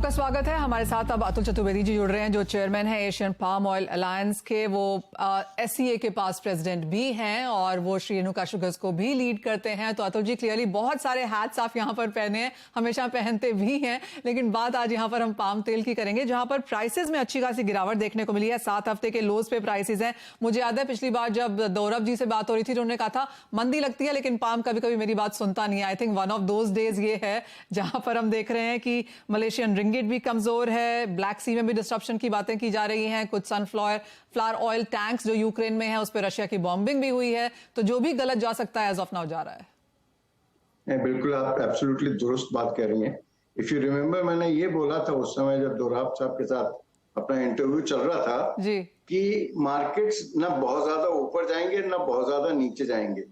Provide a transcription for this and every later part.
आपका स्वागत है। हमारे साथ अब अतुल चतुर्वेदी जी जुड़ रहे हैं, जो चेयरमैन है एशियन पाम ऑयल अलायंस के। वो SCA के पास प्रेसिडेंट भी हैं और वो श्री रेणुका शुगर्स को भी लीड करते हैं। तो अतुल जी, क्लियरली बहुत सारे हैट्स आप यहाँ पर पहने हैं, हमेशा पहनते भी हैं, लेकिन बात आज यहाँ पर हम पाम तेल की करेंगे, जहां पर प्राइसेस में अच्छी खासी गिरावट देखने को मिली है। 7 हफ्ते के लोज पे प्राइसेस हैं। मुझे याद है पिछली बार जब दौरव जी से बात हो रही थी तो उन्होंने कहा था मंदी लगती है लेकिन पाम कभी कभी मेरी बात सुनता नहीं है। I think one of those days ये है जहां पर हम देख रहे हैं कि मलेशियन रिंगिट भी कमजोर है, ब्लैक सी में भी डिस्ट्रप्शन की बातें की जा रही हैं, कुछ सनफ्लावर ऑयल टैंक्स जो यूक्रेन में है उस पर रशिया की बॉम्बिंग भी हुई है, तो जो भी गलत जा सकता है एज ऑफ नाउ जा रहा है। बिल्कुल, आप एब्सोल्युटली दुरुस्त बात कह रही हैं। इफ यू रिमेम्बर, मैंने ये बोला था उस समय जब दोराब साहब के साथ अपना इंटरव्यू चल रहा था जी, कि मार्केट्स ना बहुत ज्यादा ऊपर जाएंगे ना बहुत ज्यादा नीचे जाएंगे।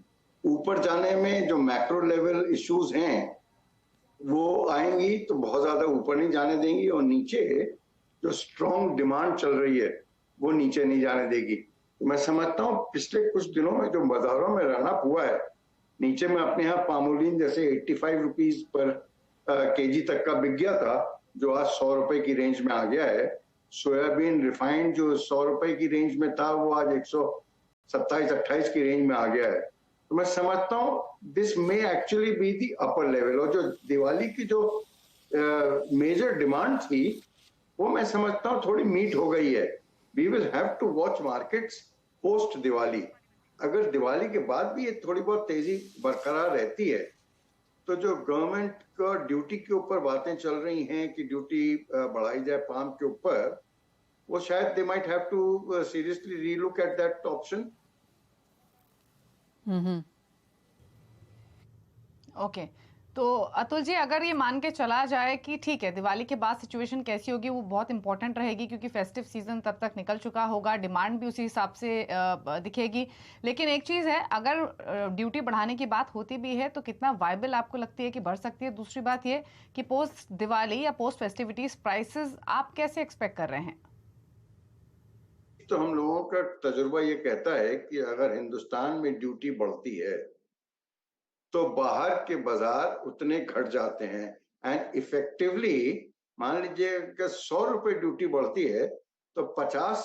ऊपर जाने में जो मैक्रो लेवल इश्यूज हैं वो आएंगी तो बहुत ज्यादा ऊपर नहीं जाने देंगी, और नीचे जो स्ट्रॉन्ग डिमांड चल रही है वो नीचे नहीं जाने देगी। तो मैं समझता हूँ पिछले कुछ दिनों में जो बाजारों में रनअप हुआ है, नीचे में अपने यहाँ पामोलिन जैसे 85 रुपीज पर केजी तक का बिक गया था, जो आज 100 रुपए की रेंज में आ गया है। सोयाबीन रिफाइंड जो 100 रुपए की रेंज में था वो आज 127-28 की रेंज में आ गया है। तो मैं समझता हूँ this may actually be the upper level, और जो दिवाली की जो मेजर डिमांड थी वो मैं समझता हूँ थोड़ी मीट हो गई है। We will have to watch markets post Diwali. अगर दिवाली के बाद भी ये थोड़ी बहुत तेजी बरकरार रहती है तो जो गवर्नमेंट का ड्यूटी के ऊपर बातें चल रही हैं कि ड्यूटी बढ़ाई जाए पाम के ऊपर, वो शायद they might have to seriously relook at that option. Okay, तो अतुल जी, अगर ये मान के चला जाए कि ठीक है दिवाली के बाद सिचुएशन कैसी होगी वो बहुत इंपॉर्टेंट रहेगी, क्योंकि फेस्टिव सीजन तब तक निकल चुका होगा, डिमांड भी उसी हिसाब से दिखेगी। लेकिन एक चीज है, अगर ड्यूटी बढ़ाने की बात होती भी है तो कितना वायबल आपको लगती है कि बढ़ सकती है? दूसरी बात ये कि पोस्ट दिवाली या पोस्ट फेस्टिविटीज प्राइसेस आप कैसे एक्सपेक्ट कर रहे हैं? तो हम लोगों का तजुर्बा ये कहता है कि अगर हिंदुस्तान में ड्यूटी बढ़ती है तो बाहर के बाजार उतने घट जाते हैं। एंड इफेक्टिवली मान लीजिए कि 100 रुपए ड्यूटी बढ़ती है तो 50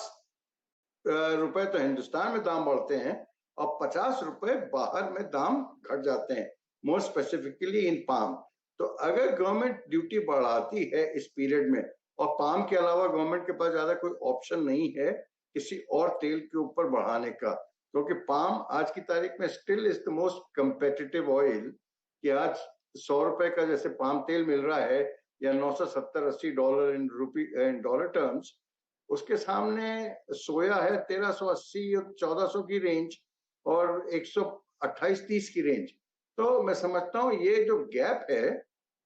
रुपए तो हिंदुस्तान में दाम बढ़ते हैं और 50 रुपए बाहर में दाम घट जाते हैं, मोर स्पेसिफिकली इन पाम। तो अगर गवर्नमेंट ड्यूटी बढ़ाती है इस पीरियड में, और पाम के अलावा गवर्नमेंट के पास ज्यादा कोई ऑप्शन नहीं है किसी और तेल के ऊपर बढ़ाने का, क्योंकि पाम आज की तारीख में still is the most competitive oil. कि आज 100 रुपए का जैसे पाम तेल मिल रहा है या 970-80 डॉलर इन डॉलर टर्म्स, उसके सामने सोया है 1380 और 1400 की रेंज और 128-30 की रेंज। तो मैं समझता हूँ ये जो गैप है,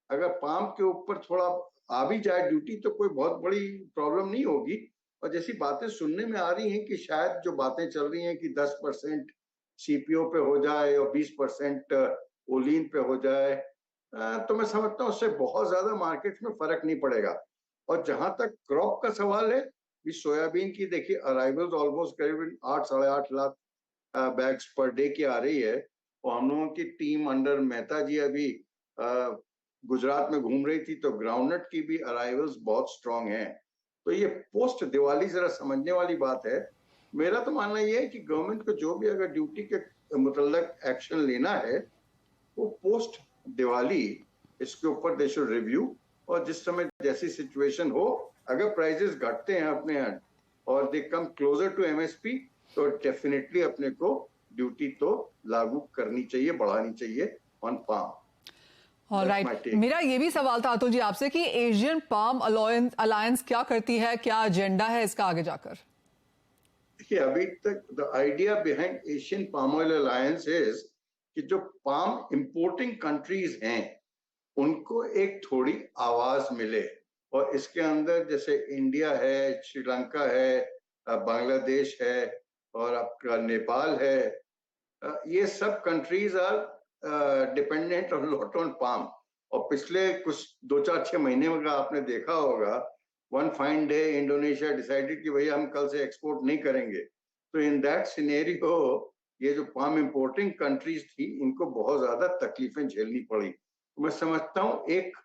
अगर पाम के ऊपर थोड़ा आ भी जाए ड्यूटी तो कोई बहुत बड़ी प्रॉब्लम नहीं होगी। और जैसी बातें सुनने में आ रही हैं कि शायद जो बातें चल रही हैं कि 10% CPO पे हो जाए और 20% ओलिन पे हो जाए, तो मैं समझता हूँ उससे बहुत ज्यादा मार्केट में फर्क नहीं पड़ेगा। और जहां तक क्रॉप का सवाल है, सोयाबीन की देखिए अराइवल्स ऑलमोस्ट करीबन 8-8.5 लाख बैग्स पर डे की आ रही है, और हम लोगों की टीम अंडर मेहता जी अभी गुजरात में घूम रही थी, तो ग्राउंडनट की भी अराइवल्स बहुत स्ट्रांग हैं। तो ये पोस्ट दिवाली जरा समझने वाली बात है। मेरा तो मानना ये है कि गवर्नमेंट को जो भी अगर ड्यूटी के मुतल्लक एक्शन लेना है वो पोस्ट दिवाली इसके ऊपर दे शुड रिव्यू, और जिस समय जैसी सिचुएशन हो, अगर प्राइसेस घटते हैं अपने यहाँ और दे कम क्लोजर टू MSP तो डेफिनेटली अपने को ड्यूटी तो लागू करनी चाहिए, बढ़ानी चाहिए ऑन पाम। राइट, मेरा ये भी सवाल था अतुल जी आपसे कि एशियन पाम अलायंस क्या करती है, क्या एजेंडा है इसका आगे जाकर? देखिए, अभी तक the idea behind Asian palm oil alliance is कि जो पाम इंपोर्टिंग कंट्रीज हैं उनको एक थोड़ी आवाज मिले, और इसके अंदर जैसे इंडिया है, श्रीलंका है, बांग्लादेश है और आपका नेपाल है, ये सब countries are dependent on lot on palm. और पिछले कुछ 2-4-6 महीने में आपने देखा होगा, one fine day Indonesia decided कि भैया हम कल से एक्सपोर्ट नहीं करेंगे। तो इन दैट सिनेरियो ये जो पाम इंपोर्टिंग कंट्रीज थी इनको बहुत ज्यादा तकलीफें झेलनी पड़ी। तो मैं समझता हूँ एक